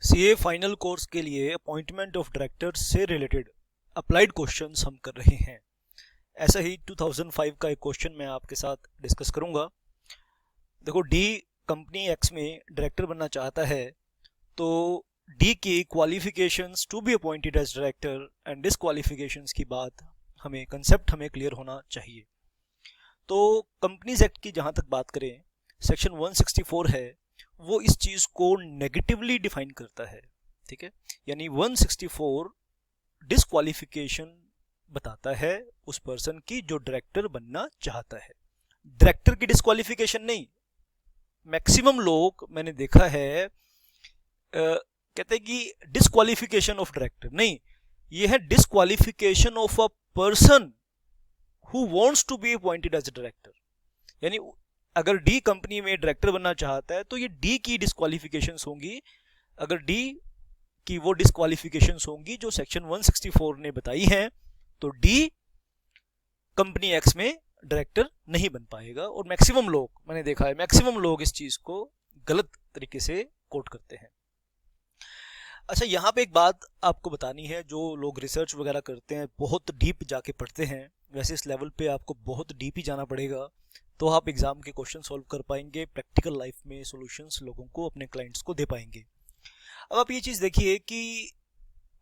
CA final course के लिए appointment of director से रिलेटेड अप्लाइड क्वेश्चंस हम कर रहे हैं। ऐसा ही 2005 का एक क्वेश्चन मैं आपके साथ डिस्कस करूंगा। देखो, डी कंपनी एक्स में डायरेक्टर बनना चाहता है, तो डी की qualifications to be appointed as director and disqualifications की बात कंसेप्ट हमें क्लियर होना चाहिए। तो कंपनीज एक्ट की जहां तक बात करें, सेक्शन 164 है, वो इस चीज को नेगेटिवली डिफाइन करता है। ठीक है, यानी 164 डिसक्वालिफिकेशन बताता है उस पर्सन की जो डायरेक्टर बनना चाहता है। डायरेक्टर की डिसक्वालिफिकेशन नहीं। मैक्सिमम लोग मैंने देखा है कहते हैं कि डिसक्वालिफिकेशन ऑफ डायरेक्टर नहीं, ये है disqualification of a person who wants to be appointed as a director. यानी अगर डी कंपनी में डायरेक्टर बनना चाहता है तो ये डी की डिसक्वालिफिकेशंस होंगी। अगर डी की वो डिसक्वालिफिकेशंस होंगी जो सेक्शन 164 ने बताई हैं, तो डी कंपनी एक्स में डायरेक्टर नहीं बन पाएगा। और मैक्सिमम लोग मैंने देखा है, मैक्सिमम लोग इस चीज को गलत तरीके से कोट करते हैं। अच्छा, यहाँ पे एक बात आपको बतानी है। जो लोग रिसर्च वगैरह करते हैं, बहुत डीप जाके पढ़ते हैं, वैसे इस लेवल पे आपको बहुत डीप ही जाना पड़ेगा, तो आप एग्जाम के क्वेश्चन सॉल्व कर पाएंगे, प्रैक्टिकल लाइफ में सॉल्यूशंस लोगों को, अपने क्लाइंट्स को दे पाएंगे। अब आप ये चीज़ देखिए कि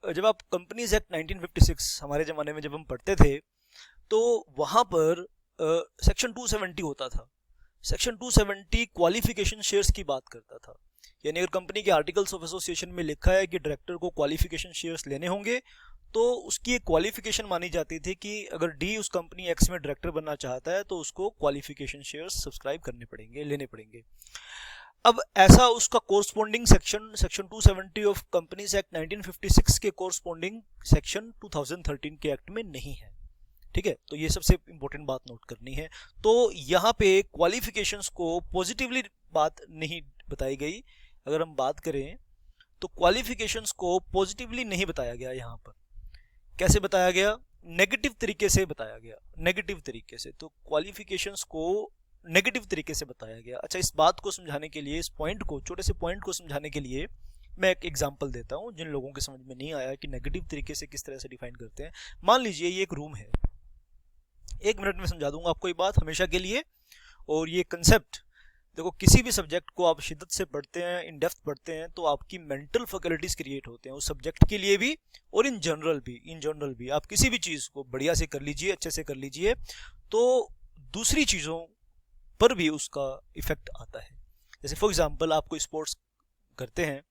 जब आप कंपनीज एक्ट 1956 हमारे ज़माने में जब हम पढ़ते थे, तो वहाँ पर सेक्शन 270 होता था। सेक्शन 270 क्वालिफिकेशन शेयर्स की बात करता था। यानी अगर कंपनी के आर्टिकल्स ऑफ एसोसिएशन में लिखा है कि डायरेक्टर को क्वालिफिकेशन शेयर्स लेने होंगे, तो उसकी एक क्वालिफिकेशन मानी जाती थी कि अगर डी उस कंपनी एक्स में डायरेक्टर बनना चाहता है तो उसको क्वालिफिकेशन शेयर्स सब्सक्राइब करने पड़ेंगे, लेने पड़ेंगे। अब ऐसा उसका corresponding section 270 of Companies act 1956 के कोरस्पॉन्डिंग सेक्शन 2013 के एक्ट में नहीं है। ठीक है, तो ये सबसे इंपॉर्टेंट बात नोट करनी है। तो यहाँ पे क्वालिफिकेशंस को पॉजिटिवली बात नहीं बताई गई। अगर हम बात करें तो क्वालिफिकेशंस को पॉजिटिवली नहीं बताया गया। यहाँ पर कैसे बताया गया? नेगेटिव तरीके से बताया गया, नेगेटिव तरीके से। तो क्वालिफिकेशंस को नेगेटिव तरीके से बताया गया। अच्छा, इस बात को समझाने के लिए, इस पॉइंट को, छोटे से पॉइंट को समझाने के लिए मैं एक एग्जांपल देता हूं, जिन लोगों के समझ में नहीं आया कि नेगेटिव तरीके से किस तरह से डिफाइन करते हैं। मान लीजिए ये एक रूम है, 1 मिनट में समझा दूंगा आपको ये बात हमेशा के लिए। और ये कंसेप्ट देखो, किसी भी सब्जेक्ट को आप शिद्दत से पढ़ते हैं, इन डेप्थ पढ़ते हैं, तो आपकी मेंटल फैकल्टीज क्रिएट होते हैं उस सब्जेक्ट के लिए भी, और इन जनरल भी आप किसी भी चीज को बढ़िया से कर लीजिए, अच्छे से कर लीजिए, तो दूसरी चीजों पर भी उसका इफेक्ट आता है। जैसे फॉर एग्जांपल, आप कोई स्पोर्ट्स करते हैं,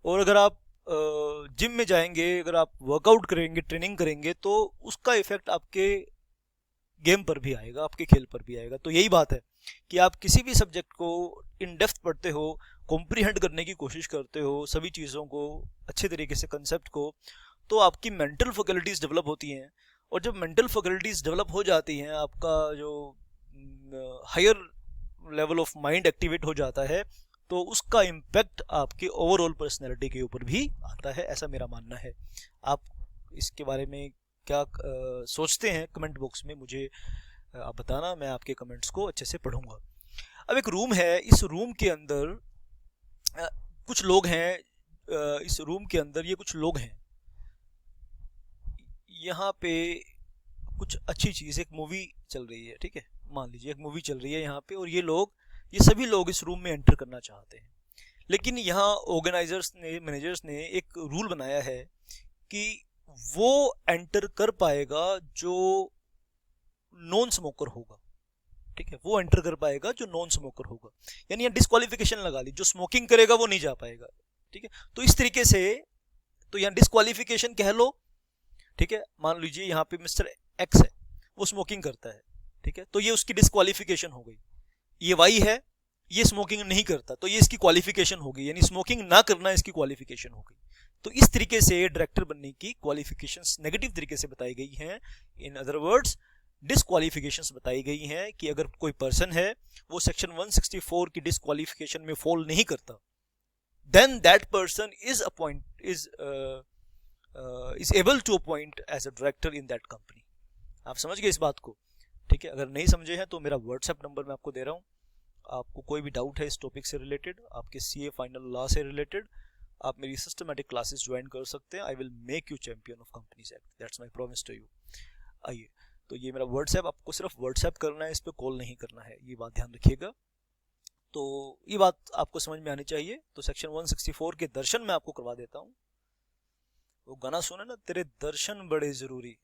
और अगर आप जिम में जाएंगे, अगर आप वर्कआउट करेंगे, ट्रेनिंग करेंगे, तो उसका इफेक्ट आपके गेम पर भी आएगा, आपके खेल पर भी आएगा। तो यही बात है कि आप किसी भी सब्जेक्ट को इन डेप्थ पढ़ते हो, कॉम्प्रीहेंड करने की कोशिश करते हो, सभी चीज़ों को अच्छे तरीके से, कंसेप्ट को, तो आपकी मेंटल फैकल्टीज डेवलप होती हैं। और जब मेंटल फैकल्टीज डेवलप हो जाती हैं, आपका जो higher level of mind activate हो जाता है, तो उसका इम्पैक्ट आपके ओवरऑल पर्सनैलिटी के ऊपर भी आता है। ऐसा मेरा मानना है। आप इसके बारे में क्या सोचते हैं, कमेंट बॉक्स में मुझे आप बताना, मैं आपके कमेंट्स को अच्छे से पढ़ूंगा। अब एक रूम है, इस रूम के अंदर कुछ लोग हैं, इस रूम के अंदर ये कुछ लोग हैं। यहाँ पे कुछ अच्छी चीज़, एक मूवी चल रही है, ठीक है, मान लीजिए एक मूवी चल रही है यहाँ पे, और ये सभी लोग इस रूम में एंटर करना चाहते हैं। लेकिन यहाँ ऑर्गेनाइजर्स ने, मैनेजर्स ने एक रूल बनाया है कि वो एंटर कर पाएगा जो नॉन स्मोकर होगा। ठीक है, वो एंटर कर पाएगा जो नॉन स्मोकर होगा। यानी यहाँ डिस्क्वालिफिकेशन लगा ली, जो स्मोकिंग करेगा वो नहीं जा पाएगा। ठीक है, तो इस तरीके से, तो यहाँ डिस्क्वालिफिकेशन कह लो। ठीक है, मान लीजिए यहाँ पे मिस्टर एक्स है, वो स्मोकिंग करता है। ठीक है, तो ये उसकी डिस्क्वालिफिकेशन हो गई। ये वाई है, ये स्मोकिंग नहीं करता, तो ये इसकी क्वालिफिकेशन हो गई, यानी स्मोकिंग ना करना इसकी क्वालिफिकेशन हो गई। तो इस तरीके से डायरेक्टर बनने की क्वालिफिकेशंस नेगेटिव तरीके से बताई गई हैं। इन अदर वर्ड्स, डिसक्वालिफिकेशंस बताई गई हैं कि अगर कोई पर्सन है, वो सेक्शन 164 की डिसक्वालिफिकेशन में फॉल नहीं करता, then that person is able to appoint as a director in that company. आप समझ गए इस बात को? ठीक है, अगर नहीं समझे हैं तो मेरा व्हाट्सएप नंबर मैं आपको दे रहा हूँ। आपको कोई भी डाउट है इस टॉपिक से रिलेटेड, आपके सीए फाइनल लॉ से रिलेटेड, आप मेरी सिस्टमेटिक क्लासेस ज्वाइन कर सकते हैं। I will make you champion of Companies Act, that's my promise to you. आइए, तो ये मेरा व्हाट्सएप, आपको सिर्फ व्हाट्सएप करना है, इस पर कॉल नहीं करना है, ये बात ध्यान रखिएगा। तो ये बात आपको समझ में आनी चाहिए। तो सेक्शन 164 के दर्शन मैं आपको करवा देता हूँ। वो गाना सुने ना, तेरे दर्शन बड़े जरूरी,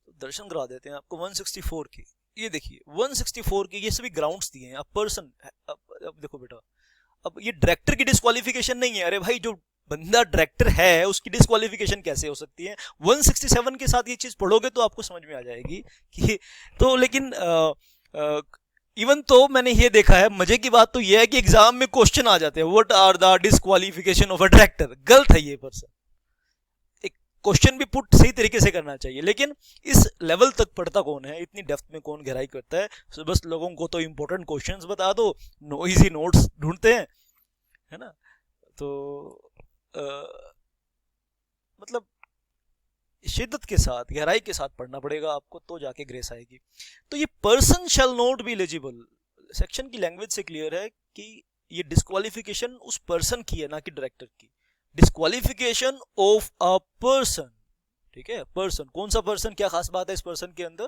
तो दर्शन करवा देते हैं आपको 164 की। ये देखिए 164 के ये सभी ग्राउंड्स दिए हैं। अब पर्सन, अब देखो बेटा, अब ये डायरेक्टर की डिस्क्वालिफिकेशन नहीं है। अरे भाई, जो बंदा डायरेक्टर है उसकी डिस्क्वालिफिकेशन कैसे हो सकती है? 167 के साथ ये चीज पढ़ोगे तो आपको समझ में आ जाएगी कि तो। लेकिन इवन तो मैंने ये देखा है, मजे की बात तो ये है कि एग्जाम में क्वेश्चन आ जाते हैं, what are the disqualification of a director. गलत है ये पर्सन। एक क्वेश्चन भी पुट सही तरीके से करना चाहिए, लेकिन इस लेवल तक पढ़ता कौन है, इतनी डेप्थ में कौन गहराई करता है? तो बस लोगों को तो इंपॉर्टेंट क्वेश्चंस बता दो, इजी नोट्स ढूंढते हैं, है ना। तो मतलब शिद्दत के साथ, गहराई के साथ पढ़ना पड़ेगा आपको, तो जाके ग्रेस आएगी। तो ये person shall not be eligible, section की लैंग्वेज से क्लियर है कि ये डिस्क्वालिफिकेशन उस पर्सन की है, ना कि डायरेक्टर की। डिस्क्वालिफिकेशन ऑफ अ पर्सन, ठीक है। पर्सन, कौन सा पर्सन, क्या खास बात है इस पर्सन के अंदर?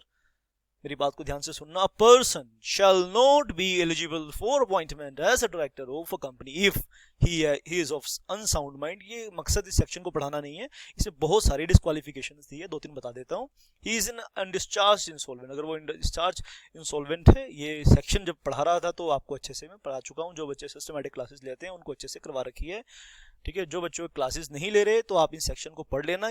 मेरी बात को ध्यान से सुनना। A person shall not be eligible for appointment as a director of a company if he is of unsound mind. ये मकसद इस सेक्शन को पढ़ाना नहीं है, इसमें बहुत सारी डिस्क्वालिफिकेशंस दी है, 2-3 बता देता हूँ। He is in undischarged insolvent, अगर वो डिस्चार्ज इंसॉल्वेंट है। ये सेक्शन जब पढ़ा रहा था तो आपको अच्छे से मैं पढ़ा चुका हूँ। जो बच्चे सिस्टमैटिक क्लासेस लेते हैं उनको अच्छे से करवा रखी है, ठीक है। जो बच्चों क्लासेस नहीं ले रहे तो आप इस सेक्शन को पढ़ लेना।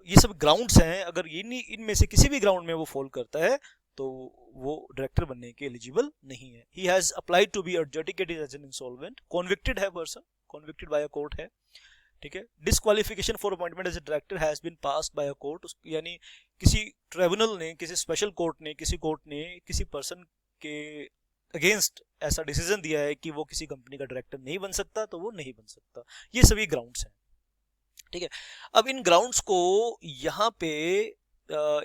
ये सब ग्राउंड्स हैं, अगर इनमें से किसी भी ग्राउंड में वो फॉल करता है तो वो डायरेक्टर बनने के एलिजिबल नहीं है। He has applied to be adjudicated as an insolvent, convicted है person, convicted by a court है, ठीक है। Disqualification for appointment as a director has been passed by a court, यानी किसी ट्रिब्यूनल ने, किसी स्पेशल कोर्ट ने, किसी कोर्ट ने किसी पर्सन के अगेंस्ट ऐसा डिसीजन दिया है कि वो किसी कंपनी का डायरेक्टर नहीं बन सकता, तो वो नहीं बन सकता। ये सभी ग्राउंड्स हैं, ठीक है। अब इन ग्राउंड्स को यहाँ पे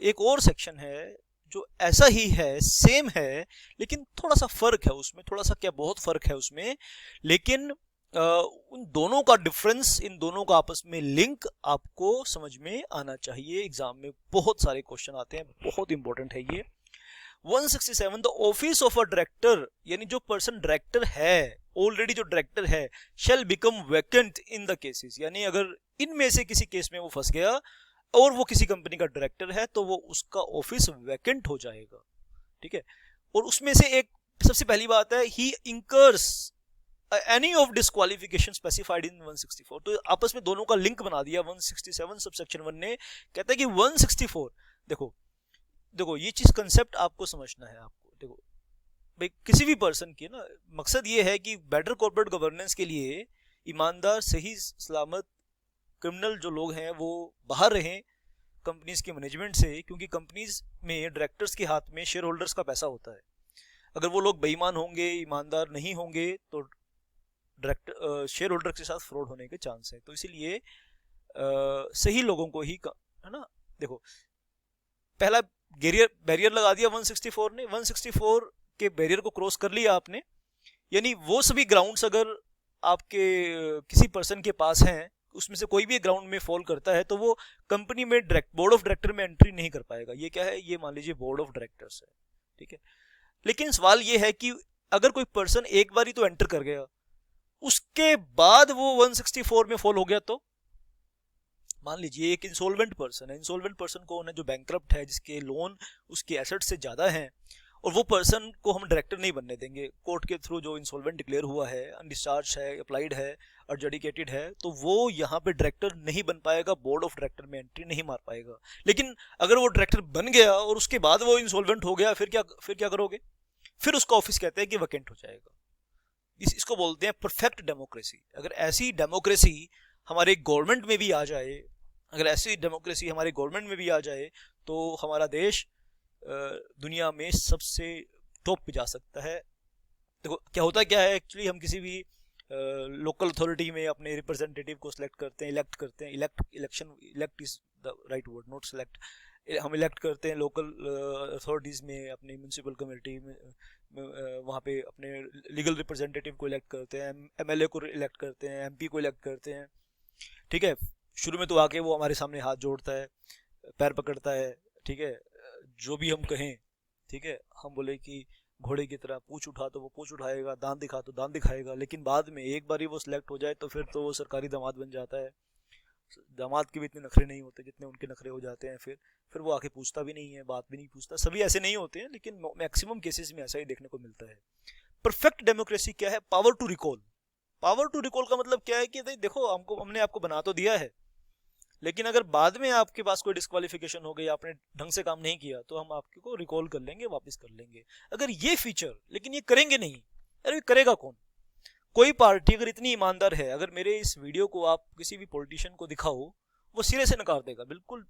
एक और सेक्शन है जो ऐसा ही है, सेम है, लेकिन थोड़ा सा फर्क है उसमें, थोड़ा सा क्या, बहुत फर्क है उसमें। लेकिन उन दोनों का डिफरेंस, इन दोनों का आपस में लिंक आपको समझ में आना चाहिए। एग्जाम में बहुत सारे क्वेश्चन आते हैं, बहुत इंपॉर्टेंट है ये। 167, the office of a director, यानी जो पर्सन डायरेक्टर है, ऑलरेडी जो डायरेक्टर है, shall become vacant in the cases, यानी अगर इनमें से किसी केस में वो फंस गया और वो किसी कंपनी का डायरेक्टर है तो वो उसका ऑफिस वैकेंट हो जाएगा, ठीक है। और उसमें से एक सबसे पहली बात है, he incurs any of disqualification specified in 164। तो आपस में दोनों का लिंक बना दिया 167 सबसेक्शन 1 ने। कहता है कि 164, देखो ये चीज कंसेप्ट आपको समझना है। आपको देखो भाई, किसी भी पर्सन की ना मकसद ये है कि बेटर कॉर्पोरेट गवर्नेंस के लिए ईमानदार, सही सलामत क्रिमिनल जो लोग हैं वो बाहर रहें कंपनीज के मैनेजमेंट से, क्योंकि कंपनीज में डायरेक्टर्स के हाथ में शेयर होल्डर्स का पैसा होता है। अगर वो लोग बेईमान होंगे, ईमानदार नहीं होंगे, तो डायरेक्टर शेयर होल्डर के साथ फ्रॉड होने के चांस है। तो इसीलिए सही लोगों को ही, है ना। देखो, पहला बैरियर लगा दिया 164 ने, 164 के बैरियर को क्रॉस कर लिया आपने, यानी वो सभी ग्राउंड्स अगर आपके किसी पर्सन के पास हैं, उसमें से कोई भी ग्राउंड में फॉल करता है तो वो कंपनी में बोर्ड ऑफ डायरेक्टर में एंट्री नहीं कर पाएगा। ये क्या है? ये मान लीजिए बोर्ड ऑफ डायरेक्टर्स है, ठीक है। लेकिन सवाल ये है कि अगर कोई पर्सन एक बार ही तो एंटर कर गया, उसके बाद वो 164 में फॉल हो गया, तो मान लीजिए एक इंसॉल्वेंट पर्सन है। इंसॉल्वेंट पर्सन कौन है? जो बैंकरप्ट है, जिसके लोन उसके एसेट से ज्यादा हैं, और वो पर्सन को हम डायरेक्टर नहीं बनने देंगे। कोर्ट के थ्रू जो इंसॉल्वेंट डिक्लेयर हुआ है, अनडिस्चार्ज है, अप्लाइड है, एडजुडिकेटेड है, तो वो यहाँ पे डायरेक्टर नहीं बन पाएगा, बोर्ड ऑफ डायरेक्टर में एंट्री नहीं मार पाएगा। लेकिन अगर वो डायरेक्टर बन गया और उसके बाद वो इंसॉल्वेंट हो गया, फिर क्या करोगे? फिर उसका ऑफिस कहते हैं कि वैकेंट हो जाएगा। इसको बोलते हैं परफेक्ट डेमोक्रेसी। अगर ऐसी डेमोक्रेसी हमारे गवर्नमेंट में भी आ जाए, तो हमारा देश दुनिया में सबसे टॉप पे जा सकता है। देखो क्या है एक्चुअली, हम किसी भी लोकल अथॉरिटी में अपने रिप्रेजेंटेटिव को elect is the right word, not select. हम इलेक्ट करते हैं लोकल अथॉरिटीज में, अपनी म्यूनसिपल कमेटी में, वहाँ पे अपने लीगल रिप्रेजेंटेटिव को इलेक्ट करते हैं, एमएलए को इलेक्ट करते हैं, एमपी को इलेक्ट करते हैं, ठीक है। शुरू में तो आके वो हमारे सामने हाथ जोड़ता है, पैर पकड़ता है, ठीक है, जो भी हम कहें, ठीक है, हम बोले कि घोड़े की तरह पूंछ उठा तो वो पूंछ उठाएगा, दांत दिखा तो दांत दिखाएगा, लेकिन बाद में एक बार ही वो सिलेक्ट हो जाए तो फिर तो वो सरकारी दामाद बन जाता है। दामाद के भी इतने नखरे नहीं होते जितने उनके नखरे हो जाते हैं। फिर वो आके पूछता भी नहीं है, बात भी नहीं पूछता। सभी ऐसे नहीं होते हैं, लेकिन मैक्सिमम केसेस में ऐसा ही देखने को मिलता है। परफेक्ट डेमोक्रेसी क्या है? Power to recall. Power to recall का मतलब क्या है कि देखो हमने आपको बना तो दिया है, लेकिन अगर बाद में आपके पास कोई डिस्क्वालिफिकेशन हो गई, आपने ढंग से काम नहीं किया, तो हम आपको रिकॉल कर लेंगे, वापस कर लेंगे। अगर ये फीचर, लेकिन ये करेंगे नहीं। अरे करेगा कौन? कोई पार्टी अगर इतनी ईमानदार है, अगर मेरे इस वीडियो को आप किसी भी पॉलिटिशियन को दिखाओ, वो सिरे से नकार देगा, बिल्कुल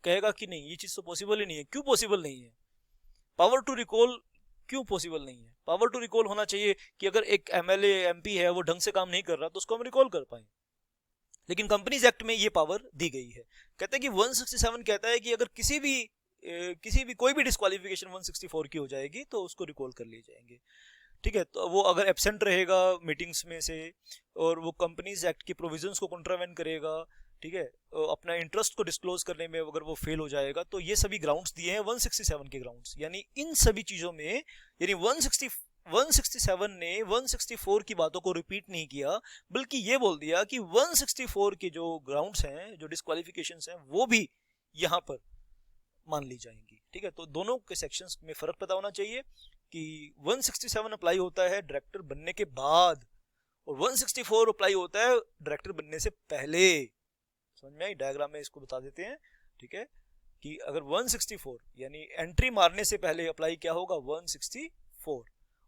कहेगा कि नहीं, ये चीज तो पॉसिबल ही नहीं है। क्यों पॉसिबल नहीं है? पावर टू रिकॉल क्यों पॉसिबल नहीं है? पावर टू रिकॉल होना चाहिए कि अगर एक एमएलए एमपी है, वो ढंग से काम नहीं कर रहा, तो उसको हम रिकॉल कर पाए। लेकिन कंपनीज एक्ट में ये पावर दी गई है। कहते हैं कि 167 कहता है कि अगर किसी भी कोई भी डिस्क्वालिफिकेशन 164 की हो जाएगी तो उसको रिकॉल कर लिए जाएंगे, ठीक है। तो वो अगर एब्सेंट रहेगा मीटिंग्स में से, और वो कंपनीज एक्ट की प्रोविजंस को कॉन्ट्रावेंट करेगा, ठीक है, अपना इंटरेस्ट को डिस्क्लोज करने में अगर वो फेल हो जाएगा, तो ये सभी ग्राउंड्स दिए हैं 167 के ग्राउंड्स। यानी इन सभी चीजों में, यानी 167 ने 164 की बातों को रिपीट नहीं किया, बल्कि ये बोल दिया कि 164 के जो ग्राउंड्स हैं, जो डिस्क्वालिफिकेशंस हैं, वो भी यहाँ पर मान ली जाएंगी, ठीक है। तो दोनों के सेक्शंस में फर्क पता होना चाहिए कि 167 अप्लाई होता है डायरेक्टर बनने के बाद, और 164 अप्लाई होता है डायरेक्टर बनने से पहले। समझ में आई? डायग्राम में इसको बता देते हैं, ठीक है, कि अगर 164 यानी एंट्री मारने से पहले अप्लाई क्या होगा? 164,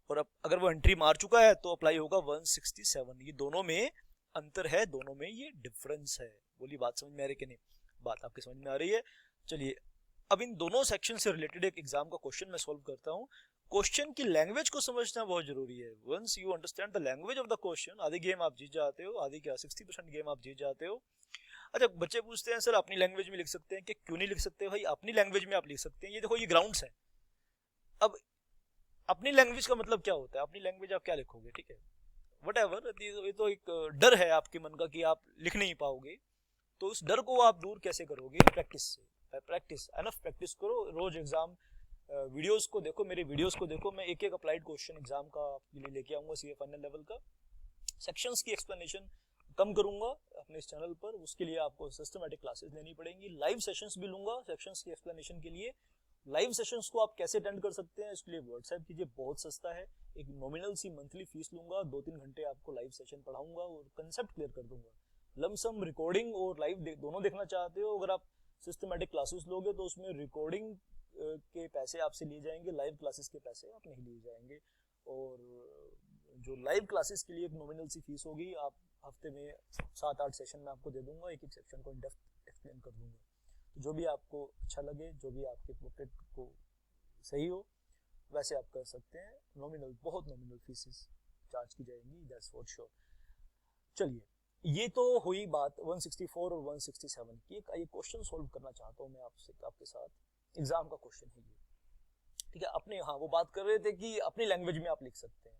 और अब अगर वो एंट्री मार चुका है तो अप्लाई होगा 167। ये दोनों में अंतर है, दोनों में ये डिफरेंस है। बोलिए, बात समझ में आ रही कि नहीं? बात आपके समझ में आ रही है? चलिए, अब इन दोनों सेक्शन से रिलेटेड एक एग्जाम का क्वेश्चन मैं सॉल्व करता हूँ। क्वेश्चन की लैंग्वेज को समझना बहुत जरूरी है। Once you understand the language of the question, आधी गेम आप जीत जाते हो, आधी क्या 60% गेम आप जीत जाते हो। अच्छा, बच्चे पूछते हैं सर अपनी लैंग्वेज में लिख सकते हैं कि? क्यों नहीं लिख सकते भाई? अपनी लैंग्वेज में आप लिख सकते हैं। ये देखो, ये ग्राउंड्स है। अब अपनी लैंग्वेज का मतलब क्या होता है? अपनी लैंग्वेज आप क्या लिखोगे, ठीक है, वट एवर, ये तो एक डर है आपके मन का कि आप लिख नहीं पाओगे। तो उस डर को आप दूर कैसे करोगे? प्रैक्टिस से। प्रैक्टिस, एनफ प्रैक्टिस करो। रोज एग्जाम वीडियोस को देखो, मेरे वीडियोस को देखो। मैं एक एक अप्लाइड क्वेश्चन एग्जाम का आपके लिए लेके आऊंगा, सीए फाइनल लेवल का। सेक्शंस की एक्सप्लेनेशन कम करूंगा अपने इस चैनल पर, उसके लिए आपको सिस्टमैटिक क्लासेस लेनी पड़ेंगी। लाइव सेशंस भी लूंगा सेक्शंस की एक्सप्लेनेशन के लिए। लाइव सेशंस को आप कैसे अटेंड कर सकते हैं, इसके लिए व्हाट्सएप कीजिए, बहुत सस्ता है। एक नॉमिनल सी मंथली फीस लूंगा, 2-3 घंटे आपको लाइव सेशन पढ़ाऊंगा और कंसेप्ट क्लियर कर दूंगा। लमसम रिकॉर्डिंग और लाइव दोनों देखना चाहते हो, अगर आप सिस्टमैटिक क्लासेस लोगे तो उसमें रिकॉर्डिंग के पैसे आपसे लिए जाएंगे, लाइव क्लासेस के पैसे आप नहीं लिए जाएंगे। और जो लाइव क्लासेस के लिए एक नॉमिनल सी फीस होगी, आप हफ्ते में 7-8 सेशन में आपको दे दूंगा, एक एक सेक्शन को इन डेप्थ एक्सप्लेन कर दूंगा। तो जो भी आपको अच्छा लगे, जो भी आपके पॉकेट को सही हो, वैसे आप कर सकते हैं। नॉमिनल, बहुत नॉमिनल फीसेस चार्ज की जाएंगी, दैट्स फॉर श्योर। चलिए, ये तो हुई बात 164 और 167 की। एक क्वेश्चन सॉल्व करना चाहता हूँ मैं आपके साथ, एग्जाम का क्वेश्चन है ये, ठीक है। अपने, हाँ, वो बात कर रहे थे कि अपनी लैंग्वेज में आप लिख सकते हैं,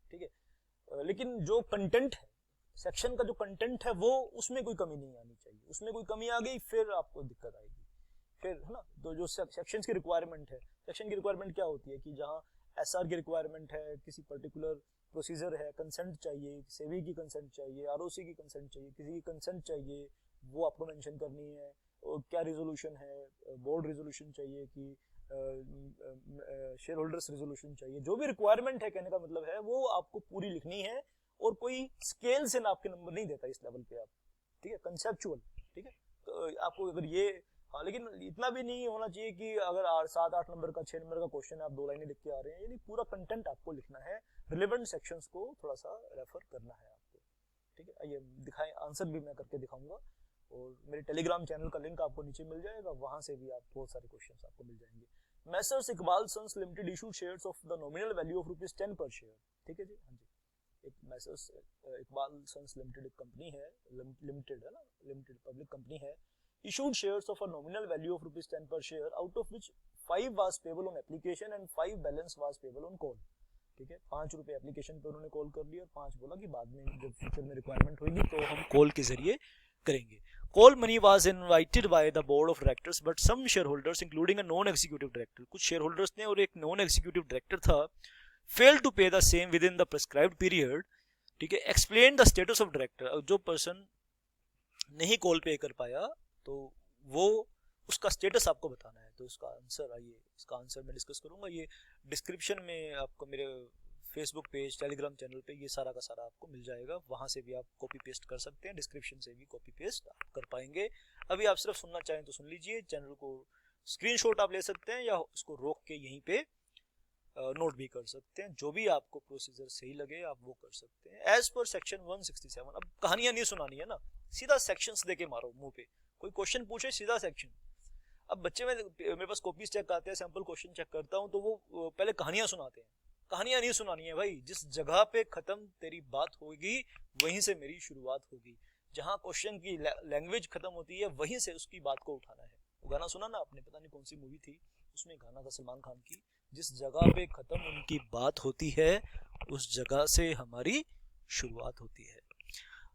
ठीक है, लेकिन जो कंटेंट है, सेक्शन का जो कंटेंट है, वो उसमें कोई कमी नहीं आनी चाहिए। उसमें कोई कमी आ गई फिर आपको दिक्कत आएगी, फिर, है ना। तो जो सेक्शन की रिक्वायरमेंट है, सेक्शन की रिक्वायरमेंट क्या होती है कि जहाँ एसआर की रिक्वायरमेंट है, किसी पर्टिकुलर प्रोसीजर है, कंसेंट चाहिए, सेबी की कंसेंट चाहिए, आरओसी की कंसेंट चाहिए, किसी की कंसेंट चाहिए, वो आपको मेंशन करनी है। और क्या रिजोल्यूशन है, बोर्ड रिजोल्यूशन चाहिए कि शेयर होल्डर्स रिजोल्यूशन चाहिए, जो भी रिक्वायरमेंट है, कहने का मतलब है वो आपको पूरी लिखनी है। और कोई स्केल से नाप के नंबर नहीं देता इस लेवल पे आप, ठीक है, कंसेप्चुअल, ठीक है। तो आपको अगर ये, हाँ, लेकिन इतना भी नहीं होना चाहिए कि अगर 7-8 नंबर का, 6 नंबर का क्वेश्चन है, आप 2 लाइनें लिख के आ रहे हैं। यानी पूरा कंटेंट आपको लिखना है, रिलेवेंट सेक्शंस को थोड़ा सा रेफर करना है आपको, ठीक है। आइए दिखाएं, आंसर भी मैं करके दिखाऊंगा, और मेरे टेलीग्राम चैनल का लिंक आपको नीचे मिल जाएगा, वहां से भी आप बहुत सारे क्वेश्चंस आपको मिल जाएंगे। Messrs Iqbal sons limited issued shares of the nominal value of ₹10 per share, ठीक है जी, हाँ जी। एक मैसर्स इकबाल सन्स लिमिटेड एक कंपनी है, लिमिटेड है ना, लिमिटेड पब्लिक कंपनी है, issued shares of a nominal value of ₹10 per share, out of which 5 was payable on application and 5 balance was payable on call. ठीक है, 5 रुपए एप्लीकेशन पे उन्होंने कॉल कर लिया और 5 बोला कि बाद में जब फ्यूचर में रिक्वायरमेंट होगी तो हम कॉल के जरिए करेंगे। Call money was invited by the board of directors but some share holders including a non executive director, कुछ शेयर होल्डर्स ने और एक नॉन एग्जीक्यूटिव डायरेक्टर था, fail to pay the same within the prescribed period. ठीक है, explain the status of director, जो person नहीं call pay कर पाया तो वो उसका स्टेटस आपको बताना है। तो उसका आंसर, आइए इसका आंसर मैं डिस्कस करूंगा। ये डिस्क्रिप्शन में आपको मेरे फेसबुक पेज, टेलीग्राम चैनल पे ये सारा का सारा आपको मिल जाएगा, वहां से भी आप कॉपी पेस्ट कर सकते हैं, डिस्क्रिप्शन से भी कॉपी पेस्ट आप कर पाएंगे। अभी आप सिर्फ सुनना चाहें तो सुन लीजिए, चैनल को स्क्रीनशॉट आप ले सकते हैं या उसको रोक के यहीं पे नोट भी कर सकते हैं, जो भी आपको प्रोसीजर सही लगे आप वो कर सकते हैं एज पर सेक्शन 167। अब कहानियां नहीं सुनानी है ना, सीधा सेक्शंस देके मारो मुंह पे, कोई क्वेश्चन पूछे सीधा सेक्शन। अब बच्चे में मेरे पास कॉपीज चेक आते हैं, सैंपल क्वेश्चन चेक करता हूं तो वो पहले कहानियां सुनाते हैं। कहानियां नहीं सुनानी है भाई, जिस जगह पे खत्म तेरी बात होगी वहीं से मेरी शुरुआत होगी, जहां क्वेश्चन की लैंग्वेज खत्म होती है वहीं से उसकी बात को उठाना है। वो गाना सुना ना आपने, पता नहीं कौन सी मूवी थी, उसमें गाना था सलमान खान की, जिस जगह पे खत्म उनकी बात होती है उस जगह से हमारी शुरुआत होती है।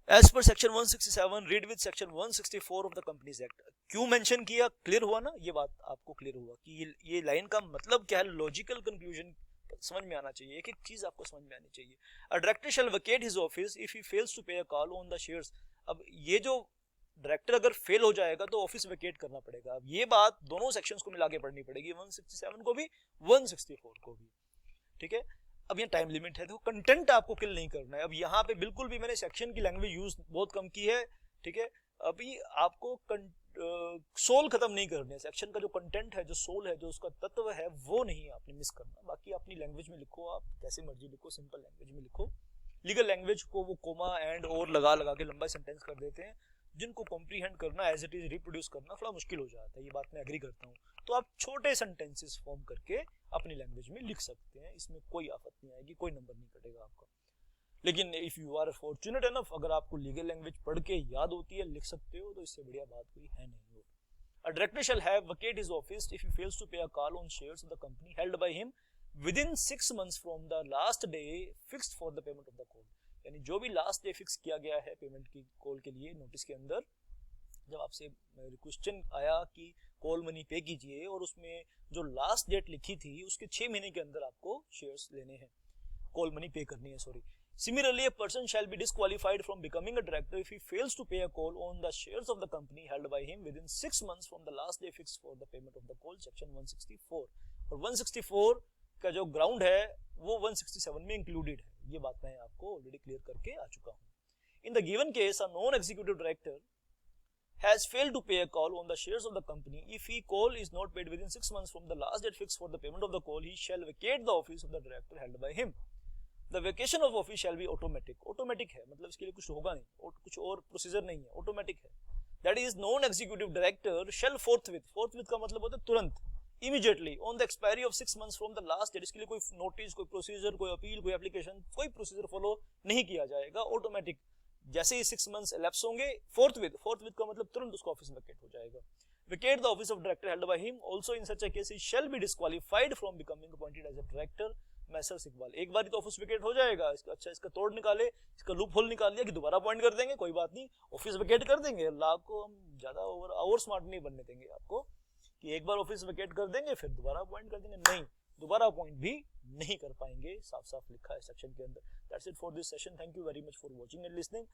As per section 167 read with section 164 of the Companies Act. क्यों मेंशन किया, क्लियर हुआ ना, ये बात आपको क्लियर हुआ कि ये लाइन का मतलब क्या है, लॉजिकल कंक्लूजन समझ में आना चाहिए, एक एक चीज आपको समझ में आनी चाहिए। A director shall vacate his office if he fails to pay a call on the shares. अब ये जो डायरेक्टर अगर फेल हो जाएगा तो ऑफिस वेकेट करना पड़ेगा। अब ये बात दोनों सेक्शंस को मिला के पढ़नी पड़ेगी, 167 को भी 164 को भी। ठीक है, अब ये टाइम लिमिट है, तो कंटेंट आपको किल नहीं करना है। अब यहाँ पे बिल्कुल भी मैंने सेक्शन की लैंग्वेज यूज बहुत कम की है। ठीक है, अभी आपको सोल खत्म नहीं करने, सेक्शन का जो कंटेंट है, जो सोल है, जो उसका तत्व है, वो नहीं आपने मिस करना। बाकी अपनी लैंग्वेज में लिखो, आप कैसे मर्जी लिखो, सिंपल लैंग्वेज में लिखो। लीगल लैंग्वेज को वो कोमा एंड और लगा लगा के लंबा सेंटेंस कर देते हैं, जिनको कॉम्प्रीहेंड करना, एज इट इज रिप्रोड्यूस करना थोड़ा मुश्किल हो जाता है, ये बात मैं एग्री करता हूँ। तो आप छोटे सेंटेंसेस फॉर्म करके अपनी लैंग्वेज में लिख सकते हैं, इसमें कोई आफत नहीं आएगी, कोई नंबर नहीं कटेगा आपका। लेकिन if you are fortunate enough, अगर आपको लीगल लैंग्वेज पढ़ के याद होती है, लिख सकते हो, तो इससे बढ़िया बात कोई है नहीं। A director shall have vacate his office if he fails to pay a call on shares of the company held by him within 6 months from the last day fixed for the payment of the call। यानी जो भी last day fix किया गया है payment की call के लिए, notice के अंदर जब आपसे क्वेश्चन आया कि कॉल मनी पे कीजिए और उसमें जो लास्ट डेट लिखी थी उसके 6 महीने के अंदर आपको शेयर्स लेने हैं, कॉल मनी पे करनी है, sorry. Similarly, a person shall be disqualified from becoming a director if he fails to pay a call on the shares of the company held by him within 6 months from the last day fixed for the payment of the call, section 164। और 164 का जो ground है वो 167 में included है, ये बात मैं आपको ऑलरेडी क्लियर करके आ चुका हूँ। In the given case, a non-executive director has failed to pay a call on the shares of the company. If he call is not paid within 6 months from the last date fixed for the payment of the call, he shall vacate the office of the director held by him। The vacation of office shall be automatic। Automatic है, मतलब इसके लिए कुछ होगा नहीं, और कुछ और प्रोसीजर नहीं है, ऑटोमेटिक है। That is, non-executive director shall forthwith, forthwith का मतलब होता है तुरंत, immediately on the expiry of 6 months from the last date। इसके लिए कोई नोटिस, कोई प्रोसीजर, कोई अपील, कोई एप्लीकेशन, कोई प्रोसीजर फॉलो नहीं किया जाएगा, ऑटोमेटिक। जैसे ही 6 मंथ्स elapse होंगे, forthwith, forthwith का मतलब तुरंत उसका ऑफिस वेकेट हो जाएगा। Vacate the office of director held by him। Also in such a case he shall be disqualified from becoming appointed as a director। Messrs Iqbal, एक बार ही तो ऑफिस वेकेट हो जाएगा, इसका अच्छा इसका तोड़ निकाले, इसका लूप होल निकाल लिया कि दोबारा अपॉइंट कर देंगे, कोई बात नहीं, ऑफिस वेकेट कर देंगे। अल्लाह को हम ज्यादा ओवर स्मार्ट नहीं बनने देंगे आपको कि एक बार ऑफिस वेकेट कर देंगे फिर दोबारा अपॉइंट कर देंगे, नहीं, दोबारा अपॉइंट भी नहीं कर पाएंगे, साफ साफ लिखा है सेक्शन के अंदर। That's it for this session. Thank you very much for watching and listening.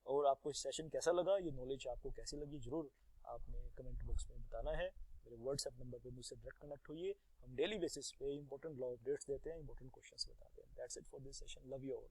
और आपको इस सेशन कैसा लगा, ये नॉलेज आपको कैसी लगी, जरूर आपने कमेंट बॉक्स में बताना है। मेरे व्हाट्सएप नंबर पे मुझसे डायरेक्ट कनेक्ट होइए, हम डेली बेसिस पे इंपॉर्टेंट लॉ अपडेट्स देते हैं, इंपॉर्टेंट क्वेश्चंस बताते हैं। That's it for this session. Love you all.